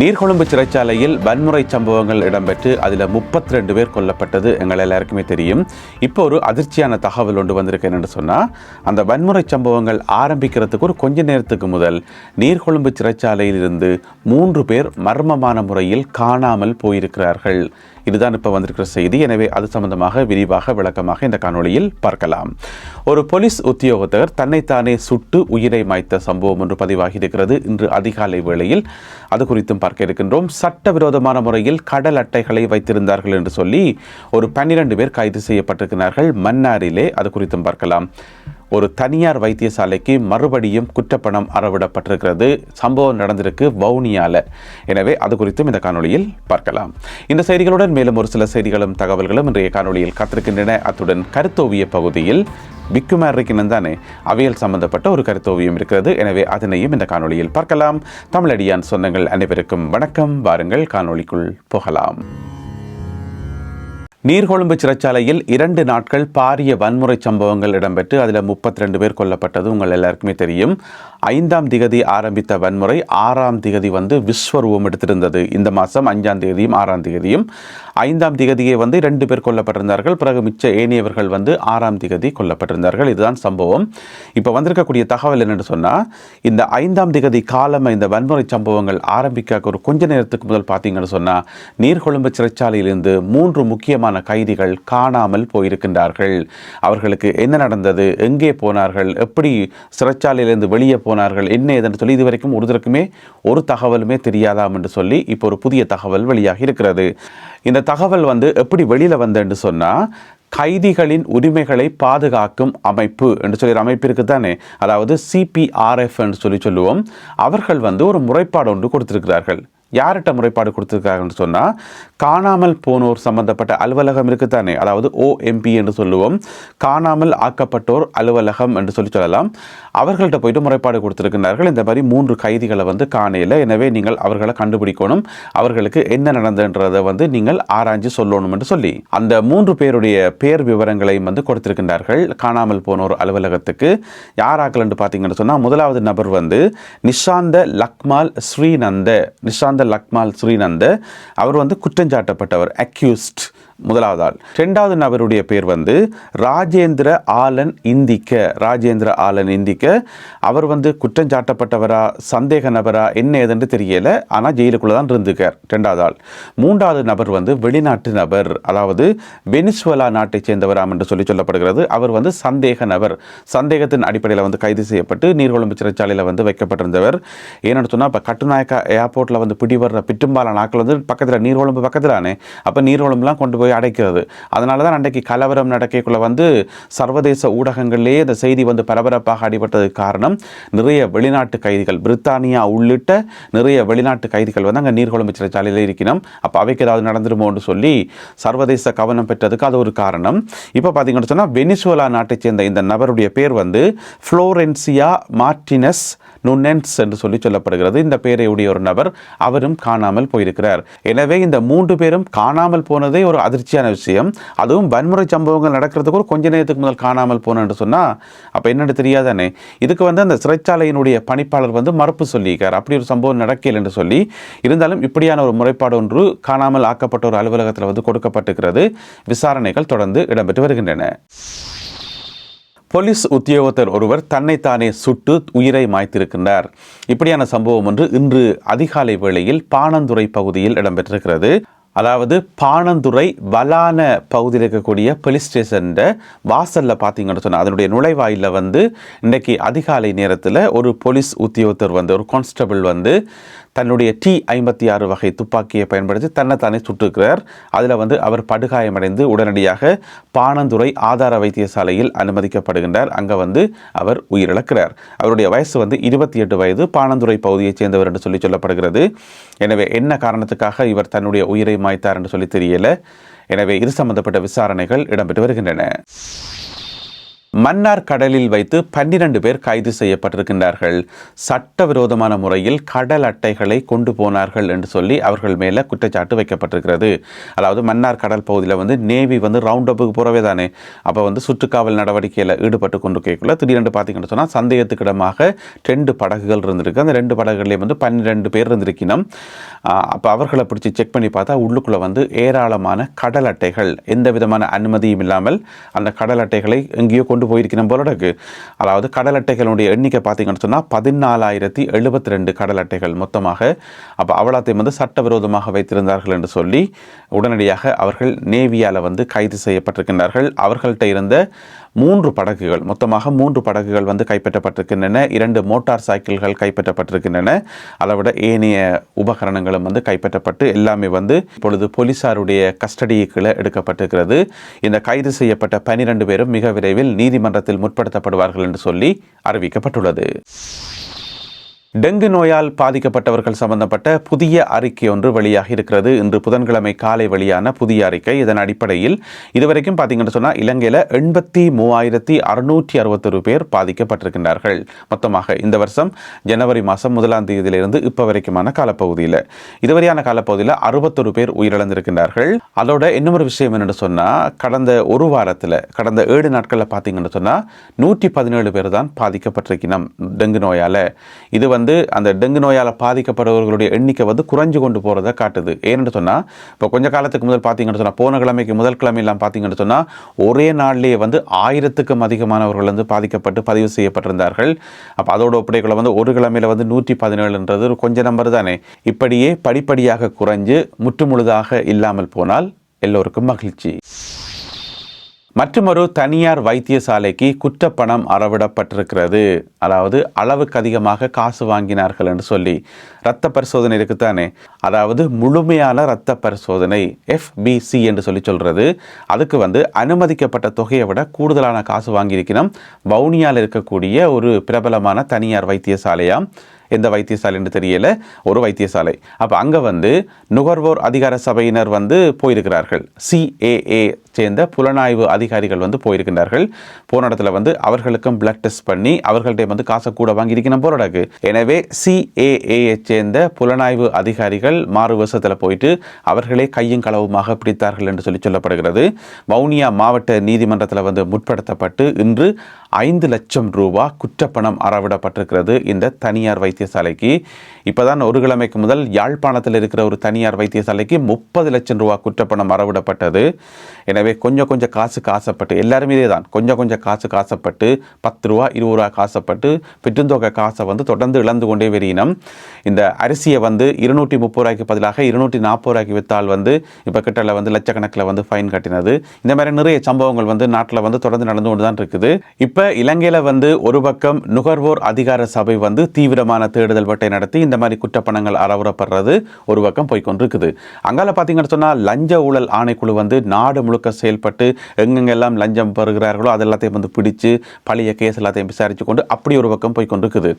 நீர்கொழும்பு சிறைச்சாலையில் வன்முறை சம்பவங்கள் இடம்பெற்று அதில் 32 பேர் கொல்லப்பட்டது எங்கள் எல்லாருக்குமே தெரியும். இப்போ ஒரு அதிர்ச்சியான தகவல் ஒன்று வந்திருக்கு என்று சொன்னால், அந்த வன்முறை சம்பவங்கள் ஆரம்பிக்கிறதுக்கு ஒரு கொஞ்ச நேரத்துக்கு முதல் நீர்கொழும்பு சிறைச்சாலையில் இருந்து 3 பேர் மர்மமான முறையில் காணாமல் போயிருக்கிறார்கள். இதுதான் இப்போ வந்திருக்கிற செய்தி. எனவே அது சம்பந்தமாக விரிவாக விளக்கமாக இந்த காணொளியில் பார்க்கலாம். ஒரு போலீஸ் உத்தியோகத்தர் தன்னைத்தானே சுட்டு உயிரை மாய்த்த சம்பவம் ஒன்று பதிவாகி இருக்கிறது இன்று அதிகாலை வேளையில். அது குறித்தும் பார்க்க இருக்கின்றோம். சட்டவிரோதமான முறையில் கடல் அட்டைகளை வைத்திருந்தார்கள் என்று சொல்லி ஒரு 12 பேர் கைது செய்யப்பட்டிருக்கிறார்கள் மன்னாரிலே. அது குறித்தும் பார்க்கலாம். ஒரு தனியார் வைத்தியசாலைக்கு மறுபடியும் குற்றப்பணம் அறவிடப்பட்டிருக்கிறது. சம்பவம் நடந்திருக்கு வவுனியால. எனவே அது குறித்தும் இந்த காணொளியில் பார்க்கலாம். இந்த செய்திகளுடன் மேலும் ஒரு சில செய்திகளும் தகவல்களும் இன்றைய காணொளியில் காத்திருக்கின்றன. அத்துடன் கருத்தோவிய பகுதியில் பிக்குமாரிக்கினம் தானே அவியல் சம்பந்தப்பட்ட ஒரு கருத்தோவியம் இருக்கிறது. எனவே அதனையும் இந்த காணொளியில் பார்க்கலாம். தமிழடியான் சொந்தங்கள் அனைவருக்கும் வணக்கம். வாருங்கள் காணொளிக்குள் போகலாம். நீர்கொழும்பு சிறைச்சாலையில் 2 நாட்கள் பாரிய வன்முறை சம்பவங்கள் இடம்பெற்று அதில் 32 பேர் கொல்லப்பட்டது உங்கள் எல்லாருக்குமே தெரியும். 5ஆம் திகதி ஆரம்பித்த வன்முறை 6ஆம் திகதி விஸ்வரூபம் எடுத்திருந்தது. இந்த மாதம் 5ஆம் தேதியும் 6ஆம் திகதியும் 5ஆம் திகதியே 2 பேர் கொல்லப்பட்டிருந்தார்கள். பிறகு மிச்ச ஏனையவர்கள் 6ஆம் திகதி கொல்லப்பட்டிருந்தார்கள். இதுதான் சம்பவம். இப்போ வந்திருக்கக்கூடிய தகவல் என்னென்னு சொன்னால், இந்த 5ஆம் திகதி காலம் இந்த வன்முறை சம்பவங்கள் ஆரம்பிக்க ஒரு கொஞ்ச நேரத்துக்கு முதல் பார்த்தீங்கன்னு சொன்னால், நீர்கொழும்பு சிறைச்சாலையிலிருந்து 3 முக்கியமான கைதிகள் காணாமல் போயிருக்கின்றார்கள். அவர்களுக்கு என்ன நடந்தது, எங்கே போனார்கள், எப்படி சிறைச்சாலையிலிருந்து வெளியே போனார்கள், என்ன ஏதென்று சொல்லி இதுவரைக்கும் ஒருத்தருக்குமே ஒரு தகவலுமே தெரியாதாம் என்று சொல்லி இப்போ ஒரு புதிய தகவல் வெளியாகி இருக்கிறது. இந்த தகவல் எப்படி வெளியில் வந்தேன்னு சொன்னால், கைதிகளின் உரிமைகளை பாதுகாக்கும் அமைப்பு என்று சொல்லி அமைப்பு இருக்குது தானே, அதாவது CPRF என்று சொல்லுவோம். அவர்கள் ஒரு முறைப்பாடு ஒன்று கொடுத்திருக்கிறார்கள். யார்கிட்ட முறைப்பாடு கொடுத்துருக்காங்கன்னு சொன்னால், காணாமல் போனோர் சம்பந்தப்பட்ட அலுவலகம் இருக்குது தானே, அதாவது OMP என்று சொல்லுவோம், காணாமல் ஆக்கப்பட்டோர் அலுவலகம் என்று சொல்லலாம். அவர்கள்ட்ட போயிட்டு முறைப்பாடு கொடுத்துருக்கிறார்கள். இந்த மாதிரி 3 கைதிகளை காணையில். எனவே நீங்கள் அவர்களை கண்டுபிடிக்கணும், அவர்களுக்கு என்ன நடந்ததுன்றதை நீங்கள் ஆராய்ச்சி சொல்லணும் என்று சொல்லி அந்த 3 பேருடைய பேர் விவரங்களையும் கொடுத்திருக்கின்றார்கள் காணாமல் போனோர் அலுவலகத்துக்கு. யாராக்கள் என்று பார்த்தீங்கன்னு சொன்னால், முதலாவது நபர் நிஷாந்த லக்மால் ஸ்ரீநந்த. அவர் குற்றஞ்சாட்டப்பட்டவர், அக்யூஸ்ட், முதலாவது ஆள். 2வது நபருடைய பேர் ராஜேந்திர ஆலன் இந்திக்க. அவர் குற்றஞ்சாட்டப்பட்டவரா சந்தேக நபரா என்ன ஏதென்று தெரியல, ஆனால் ஜெயிலுக்குள்ள தான் இருந்துக்கார் 2வது ஆள். 3வது நபர் வெளிநாட்டு நபர், அதாவது வெனிசுவலா நாட்டை சேர்ந்தவராம் என்று சொல்லப்படுகிறது. அவர் சந்தேக நபர், சந்தேகத்தின் அடிப்படையில் கைது செய்யப்பட்டு நீர்கொழும்பு சிறைச்சாலையில் வைக்கப்பட்டிருந்தவர். ஏன்னு சொன்னால், இப்போ கட்டுநாயக்கா ஏர்போர்ட்டில் பிடிவர்ற பிட்டும்பால நாட்கள் பக்கத்தில் நீர்கொழும்பு பக்கத்திலானே, அப்போ நீர்கொழும்புலாம் கொண்டு போய் அடைக்கிறது. அதனால தான் அன்றைக்கு கலவரம் நடக்கக்குள்ள சர்வதேச ஊடகங்களிலே இந்த செய்தி பரபரப்பாக அடிபட்டதுக்கு காரணம், நிறைய வெளிநாட்டு கைதிகள், பிரித்தானியா உள்ளிட்ட நிறைய வெளிநாட்டு கைதிகள் அங்கே நீர்கொழும்பு சிறைச்சாலையில் இருக்கணும். அப்போ அவைக்கு ஏதாவது நடந்துருமோன்னு சொல்லி சர்வதேச கவனம் பெற்றதுக்கு அது ஒரு காரணம். இப்போ பார்த்தீங்கன்னு சொன்னால், வெனிசுவலா நாட்டை சேர்ந்த இந்த நபருடைய பேர் ஃப்ளோரென்சியா மார்டினஸ் நுனென்ஸ் என்று சொல்லப்படுகிறது. இந்த பேரை உடைய ஒரு நபர், அவரும் காணாமல் போயிருக்கிறார். எனவே இந்த 3 பேரும் காணாமல் போனதே ஒரு அதிர்ச்சியான விஷயம். அதுவும் வன்முறை சம்பவங்கள் நடக்கிறதுக்கு ஒரு கொஞ்ச நேரத்துக்கு முதல் காணாமல் போனேன்னு சொன்னால், அப்போ என்னென்னு தெரியாதானே. இதுக்கு அந்த சிறைச்சாலையினுடைய பணிப்பாளர் மறுப்பு சொல்லியிருக்கார், அப்படி ஒரு சம்பவம் நடக்கல என்று சொல்லி. இருந்தாலும் இப்படியான ஒரு முறைப்பாடு ஒன்று காணாமல் ஆக்கப்பட்ட ஒரு அலுவலகத்தில் கொடுக்கப்பட்டிருக்கிறது. விசாரணைகள் தொடர்ந்து இடம்பெற்று வருகின்றன. போலீஸ் உத்தியோகத்தர் ஒருவர் தன்னைத்தானே சுட்டு உயிரை மாய்த்திருக்கின்றார். இப்படியான சம்பவம் ஒன்று இன்று அதிகாலை வேளையில் பாணந்துறை பகுதியில் இடம்பெற்றிருக்கிறது. அதாவது பாணந்துறை வலான பகுதியில் இருக்கக்கூடிய போலீஸ் ஸ்டேஷன் வாசலில் பார்த்தீங்கன்னு சொன்னால், அதனுடைய நுழைவாயிலில் இன்றைக்கி அதிகாலை நேரத்தில் ஒரு போலீஸ் உத்தியோகத்தர் ஒரு கான்ஸ்டபிள் தன்னுடைய T56 வகை துப்பாக்கியை பயன்படுத்தி தன்னைத்தானே சுட்டுக்கிறார். அதில் அவர் படுகாயமடைந்து உடனடியாக பாணந்துறை ஆதார வைத்தியசாலையில் அனுமதிக்கப்படுகின்றார். அங்கே அவர் உயிரிழக்கிறார். அவருடைய வயசு 28 வயது, பாணந்துறை பகுதியைச் சேர்ந்தவர் என்று சொல்லப்படுகிறது. எனவே என்ன காரணத்துக்காக இவர் தன்னுடைய உயிரை மாய்த்தார் என்று சொல்லி தெரியல. எனவே இது சம்பந்தப்பட்ட விசாரணைகள் இடம்பெற்று வருகின்றன. மன்னார் கடலில் வைத்து 12 பேர் கைது செய்யப்பட்டிருக்கின்றார்கள். சட்டவிரோதமான முறையில் கடல் அட்டைகளை கொண்டு போனார்கள் என்று சொல்லி அவர்கள் மேலே குற்றச்சாட்டு வைக்கப்பட்டிருக்கிறது. அதாவது மன்னார் கடல் பகுதியில் வந்து நேவி வந்து ரவுண்ட் அப்புக்கு போகிறவே தானே, அப்போ வந்து சுற்றுக்காவல் நடவடிக்கையில் ஈடுபட்டு கொண்டு கேட்கல திடீரென்று பார்த்தீங்கன்னு சொன்னால் சந்தேகத்துக்கிடமாக 2 படகுகள் இருந்திருக்கு. அந்த 2 படகுகள்லேயே வந்து 12 பேர் இருந்திருக்கணும். அப்போ அவர்களை பிடிச்சி செக் பண்ணி பார்த்தா உள்ளுக்குள்ளே வந்து ஏராளமான கடல் அட்டைகள், எந்த விதமான அனுமதியும் இல்லாமல் அந்த கடல் அட்டைகளை எங்கேயோ கொண்டு போயிருக்கணும் போல இருக்கு. அதாவது கடல் அட்டைகளுடைய எண்ணிக்கை பார்த்தீங்கன்னு சொன்னால் 14,072 கடல் அட்டைகள் மொத்தமாக. அப்போ அவ்வளோத்தையும் வந்து சட்டவிரோதமாக வைத்திருந்தார்கள் என்று சொல்லி உடனடியாக அவர்கள் நேவியால் வந்து கைது செய்யப்பட்டிருக்கின்றார்கள். அவர்கள்ட்ட இருந்த 3 படகுகள், மொத்தமாக 3 படகுகள் வந்து கைப்பற்றப்பட்டிருக்கின்றன. 2 மோட்டார் சைக்கிள்கள் கைப்பற்றப்பட்டிருக்கின்றன. அதை விட ஏனைய உபகரணங்களும் வந்து கைப்பற்றப்பட்டு எல்லாமே வந்து இப்பொழுது போலீசாருடைய கஸ்டடிக்குள்ள எடுக்கப்பட்டிருக்கிறது. இந்த கைது செய்யப்பட்ட 12 பேரும் மிக விரைவில் நீதிமன்றத்தில் முற்படுத்தப்படுவார்கள் என்று சொல்லி அறிவிக்கப்பட்டுள்ளது. டெங்கு நோயால் பாதிக்கப்பட்டவர்கள் சம்பந்தப்பட்ட புதிய அறிக்கை ஒன்று வெளியாகி இருக்கிறது. இன்று புதன்கிழமை காலை வெளியான புதிய அறிக்கை. இதன் அடிப்படையில் இதுவரைக்கும் பார்த்தீங்கன்னு சொன்னால் இலங்கையில் 83,661 பேர் பாதிக்கப்பட்டிருக்கின்றார்கள். மொத்தமாக இந்த வருஷம் ஜனவரி மாதம் 1ஆம் தேதியிலிருந்து இப்போ வரைக்குமான காலப்பகுதியில் இதுவரையான காலப்பகுதியில் 61 பேர் உயிரிழந்திருக்கின்றார்கள். அதோட இன்னொரு விஷயம் என்னென்னு சொன்னால் கடந்த ஒரு வாரத்தில் கடந்த 7 நாட்களில் பார்த்தீங்கன்னு சொன்னால் 117 பேர் தான் பாதிக்கப்பட்டிருக்கணும் டெங்கு நோயால். இது வந்து அந்த டெங்கு நோயால் பாதிக்கப்படுபவர்களுடைய எண்ணிக்கை வந்து குறைஞ்சு கொண்டு போகிறத காட்டுது. ஏன்னு சொன்னால் இப்போ கொஞ்ச காலத்துக்கு முதல் பார்த்தீங்கன்னு சொன்னால் போன கிழமைக்கு முதல் கிழமையெல்லாம் பார்த்தீங்கன்னு சொன்னால் ஒரே நாள்லேயே வந்து 1000க்கும் அதிகமானவர்கள் வந்து பாதிக்கப்பட்டு பதிவு செய்யப்பட்டிருந்தார்கள். அப்போ அதோட ஒப்படைக்குள்ள வந்து ஒரு கிழமையில் வந்து 117ன்றது கொஞ்சம் நம்பர் தானே. இப்படியே படிப்படியாக குறைஞ்சு முற்றுமுழுதாக இல்லாமல் போனால் எல்லோருக்கும் மகிழ்ச்சி. மற்றொரு தனியார் வைத்தியசாலைக்கு குற்றப்பணம் அறவிடப்பட்டிருக்கிறது. அதாவது அளவுக்கு அதிகமாக காசு வாங்கினார்கள் என்று சொல்லி இரத்த பரிசோதனை இருக்குத்தானே, அதாவது முழுமையான இரத்த பரிசோதனை FBC என்று சொல்கிறது. அதுக்கு வந்து அனுமதிக்கப்பட்ட தொகையை விட கூடுதலான காசு வாங்கியிருக்கணும். வவுனியாவில் இருக்கக்கூடிய ஒரு பிரபலமான தனியார் வைத்தியசாலையாம். எந்த வைத்தியசாலை என்று தெரியல, ஒரு வைத்தியசாலை. அப்போ அங்கே வந்து நுகர்வோர் அதிகார சபையினர் வந்து போயிருக்கிறார்கள். CAA சேர்ந்த புலனாய்வு அதிகாரிகள் வந்து போயிருக்கின்றார்கள். போன இடத்துல வந்து அவர்களுக்கும் பிளட் டெஸ்ட் பண்ணி அவர்கள்ட்ட வந்து காசை கூட வாங்கியிருக்கணும் போராடாக்கு. எனவே CAA சேர்ந்த புலனாய்வு அதிகாரிகள் மாறு வருஷத்தில் போயிட்டு அவர்களே கையும் களவுமாக பிடித்தார்கள் என்று சொல்லப்படுகிறது. வவுனியா மாவட்ட நீதிமன்றத்தில் வந்து முற்படுத்தப்பட்டு இன்று 5 லட்சம் ரூபாய் குற்றப்பணம் அறவிடப்பட்டிருக்கிறது இந்த தனியார் வைத்தியசாலைக்கு. இப்போதான் ஒரு கிழமைக்கு முதல் யாழ்ப்பாணத்தில் இருக்கிற ஒரு தனியார் வைத்தியசாலைக்கு 30 லட்சம் ரூபாய் குற்றப்பணம் அறவிடப்பட்டது. எனவே கொஞ்சம் காசுக்கு ஆசைப்பட்டு எல்லாருமே இதே தான், கொஞ்சம் காசுக்கு ஆசைப்பட்டு 10 ரூபா 20 ரூபா காசைப்பட்டு பெற்றுந்தொகை காசை வந்து தொடர்ந்து இழந்து கொண்டே வரியினம். இந்த அரிசியை வந்து 230 ரூபாய்க்கு பதிலாக 240 ரூபாய்க்கு விற்றால் வந்து இப்போ கிட்டல வந்து லட்சக்கணக்கில் வந்து ஃபைன் கட்டினது. இந்த மாதிரி நிறைய சம்பவங்கள் வந்து நாட்டில் வந்து தொடர்ந்து நடந்து கொண்டு தான் இருக்குது. இப்போ இலங்கையில் வந்து ஒரு பக்கம் நுகர்வோர் அதிகார சபை வந்து தீவிரமான தேடுதல் வேட்டை நடத்தி இந்த மாதிரி குற்றப்பணங்கள் அறவுறப்படுறது ஒரு பக்கம் போய்கொண்டிருக்குது. அங்கால பார்த்தீங்கன்னு சொன்னால் லஞ்ச ஊழல் ஆணைக்குழு வந்து நாடு முழுக்க செயல்பட்டு எங்கெங்கெல்லாம் லஞ்சம் பெறுகிறார்களோ அதெல்லாத்தையும் வந்து பிடிச்சு பழைய கேஸ் எல்லாத்தையும் விசாரித்து கொண்டு அப்படி ஒரு பக்கம் போய்கொண்டிருக்குது.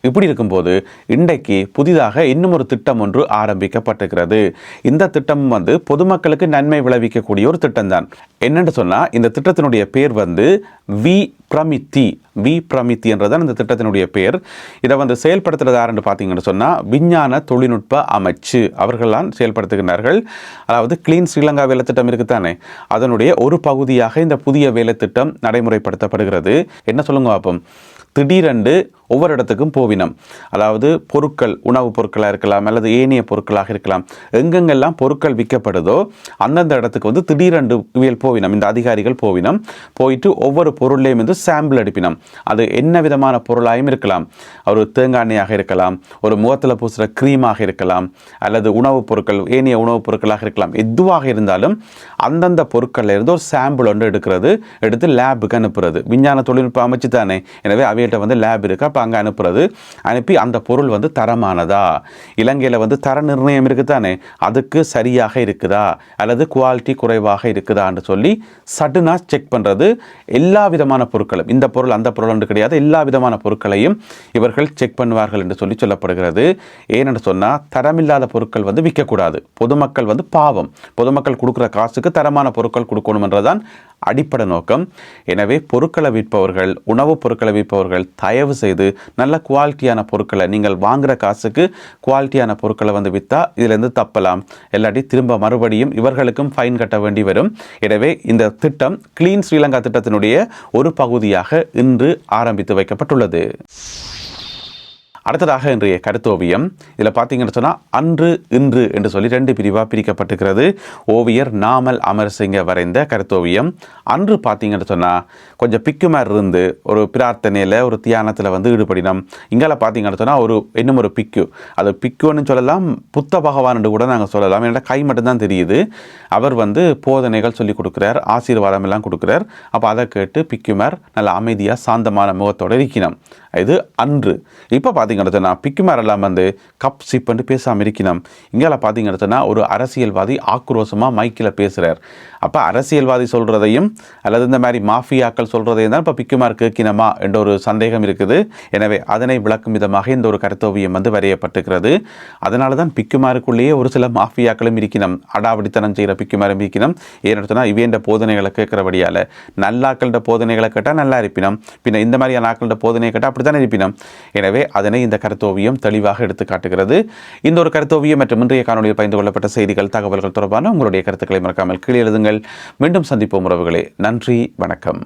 இப்படி இருக்கும்போது இன்றைக்கு புதிதாக இன்னும் ஒரு திட்டம் ஒன்று ஆரம்பிக்கப்பட்டிருக்கிறது. இந்த திட்டம் வந்து பொதுமக்களுக்கு நன்மை விளைவிக்கக்கூடிய ஒரு திட்டம் தான். என்னென்னு சொன்னால் இந்த திட்டத்தினுடைய பேர் வந்து வி பிரமித்தி என்றதான் இந்த திட்டத்தினுடைய பேர். இதை வந்து செயல்படுத்துறது யாருன்னு பார்த்தீங்கன்னு சொன்னால் விஞ்ஞான தொழில்நுட்ப அமைச்சு அவர்கள்தான் செயல்படுத்துகிறார்கள். அதாவது கிளீன் ஸ்ரீலங்கா வேலை திட்டம் இருக்குத்தானே, அதனுடைய ஒரு பகுதியாக இந்த புதிய வேலை திட்டம் நடைமுறைப்படுத்தப்படுகிறது. என்ன சொல்லுங்க பார்ப்போம். திடீரென்று ஒவ்வொரு இடத்துக்கும் போவினம், அதாவது பொருட்கள், உணவுப் பொருட்களாக இருக்கலாம் அல்லது ஏனைய பொருட்களாக இருக்கலாம், எங்கெங்கெல்லாம் பொருட்கள் விற்கப்படுதோ அந்தந்த இடத்துக்கு வந்து திடீரென்று இவியல் போவினம், இந்த அதிகாரிகள் போவினம். போயிட்டு ஒவ்வொரு பொருளையும் வந்து சாம்பிள் எடுப்பினம். அது என்ன விதமான பொருளாயும் இருக்கலாம், ஒரு தேங்காய் எண்ணெயாக இருக்கலாம், ஒரு முகத்தில் பூசுகிற க்ரீமாக இருக்கலாம், அல்லது உணவுப் பொருட்கள், ஏனைய உணவுப் பொருட்களாக இருக்கலாம். எதுவாக இருந்தாலும் அந்தந்த பொருட்களில் இருந்து ஒரு சாம்பிள் ஒன்று எடுத்து லேபுக்கு அனுப்புறது. விஞ்ஞான தொழில்நுட்ப அமைச்சு தானே, எனவே அவையிட்ட வந்து லேப் இருக்கு. அப்போ அங்கே அனுப்பி அந்த பொருள் வந்து தரமானதா, இலங்கையில் வந்து தர நிர்ணயம் இருக்குதானே, அதுக்கு சரியாக இருக்குதா அல்லது குவாலிட்டி குறைவாக இருக்குதான்னு சொல்லி சடனாக செக் பண்ணுறது. எல்லா விதமான பொருட்களும், இந்த பொருள் அந்த பொருள் ஒன்று கிடையாது, எல்லா விதமான பொருட்களையும் இவர்கள் செக் பண்ணுவார்கள் என்று சொல்லப்படுகிறது. ஏன்னு சொன்னால் தரமில்லாத பொருட்கள் வந்து விற்கக்கூடாது. பொதுமக்கள் வந்து பாவம், பொதுமக்கள் கொடுக்குற காசுக்கு தரமான பொருட்கள் கொடுக்கணும் என்றதான் அடிப்படை நோக்கம். எனவே பொருட்களை விற்பவர்கள், உணவுப் பொருட்களை விற்பவர்கள் தயவு செய்து நல்ல குவாலிட்டியான பொருட்களை, நீங்கள் வாங்குகிற காசுக்கு குவாலிட்டியான பொருட்களை வந்து விற்றா இதிலிருந்து தப்பலாம், இல்லாட்டி திரும்ப மறுபடியும் இவர்களுக்கும் ஃபைன் கட்ட வேண்டி வரும். எனவே இந்த திட்டம் கிளீன் ஸ்ரீலங்கா திட்டத்தினுடைய ஒரு பகுதியாக இன்று ஆரம்பித்து வைக்கப்பட்டுள்ளது. அடுத்ததாக இன்றைய கருத்தோவியம். இதில் பார்த்தீங்கன்னு சொன்னால் அன்று இன்று என்று சொல்லி 2 பிரிவாக பிரிக்கப்பட்டிருக்கிறது. ஓவியர் நாமல் அமர்சிங்க வரைந்த கருத்தோவியம். அன்று பார்த்தீங்கன்னு சொன்னால் கொஞ்சம் பிக்குமார் இருந்து ஒரு பிரார்த்தனையில் ஒரு தியானத்தில் வந்து ஈடுபடினோம். இங்கால பார்த்தீங்கன்னு சொன்னால் இன்னும் ஒரு பிக்கு, அது பிக்குன்னு சொல்லலாம், புத்த பகவான் என்று கூட நாங்கள் சொல்லலாம். என்னோட கை மட்டும்தான் தெரியுது. அவர் வந்து போதனைகள் சொல்லி கொடுக்குறார், ஆசீர்வாதம் எல்லாம் கொடுக்குறார். அப்போ அதை கேட்டு பிக்குமார் நல்ல அமைதியாக சாந்தமான முகத்தோடு இருக்கணும். இது அன்று. இப்போ பார்த்தீங்கன்னு சொன்னால் பிக்குமார் எல்லாம் வந்து கப் சிப்புன்னு பேசாமல் இருக்கணும். இங்கே பார்த்தீங்கன்னு சொன்னால் ஒரு அரசியல்வாதி ஆக்ரோஷமாக மைக்கில் பேசுகிறார். அப்போ அரசியல்வாதி சொல்கிறதையும் அல்லது இந்த மாதிரி மாஃபியாக்கள் சொல்கிறதையும் தான் இப்போ பிக்குமார் கேட்கணுமா என்ற ஒரு சந்தேகம் இருக்குது. எனவே அதனை விளக்கும் விதமாக இந்த ஒரு கருத்தோவியம் வந்து வரையப்பட்டிருக்கிறது. அதனால தான் பிக்குமாருக்குள்ளேயே ஒரு சில மாஃபியாக்களும் இருக்கணும், அடாவடித்தனம் செய்கிற பிக்குமாரும் இருக்கணும். ஏன்னு சொன்னால் இவேண்ட போதனைகளை கேட்குறபடியால் நல்லாக்கள போதனைகளை கேட்டால் நல்லா இருப்பினோம், பின்ன இந்த மாதிரியான ஆக்கள போதனையை கேட்டால் அப்படி தானே இருப்பினோம். எனவே அதனை இந்த கருத்தோவியம் தெளிவாக எடுத்து காட்டுகிறது. இந்த ஒரு கருத்தோவியம் மற்றும் இன்றைய காணொலியில் பகிர்ந்து கொள்ளப்பட்ட செய்திகள், தகவல்கள் தொடர்பான உங்களுடைய கருத்துக்களை மறக்காமல் கீழே எழுதுங்கள். மீண்டும் சந்திப்போம் உறவுகளே. நன்றி, வணக்கம்.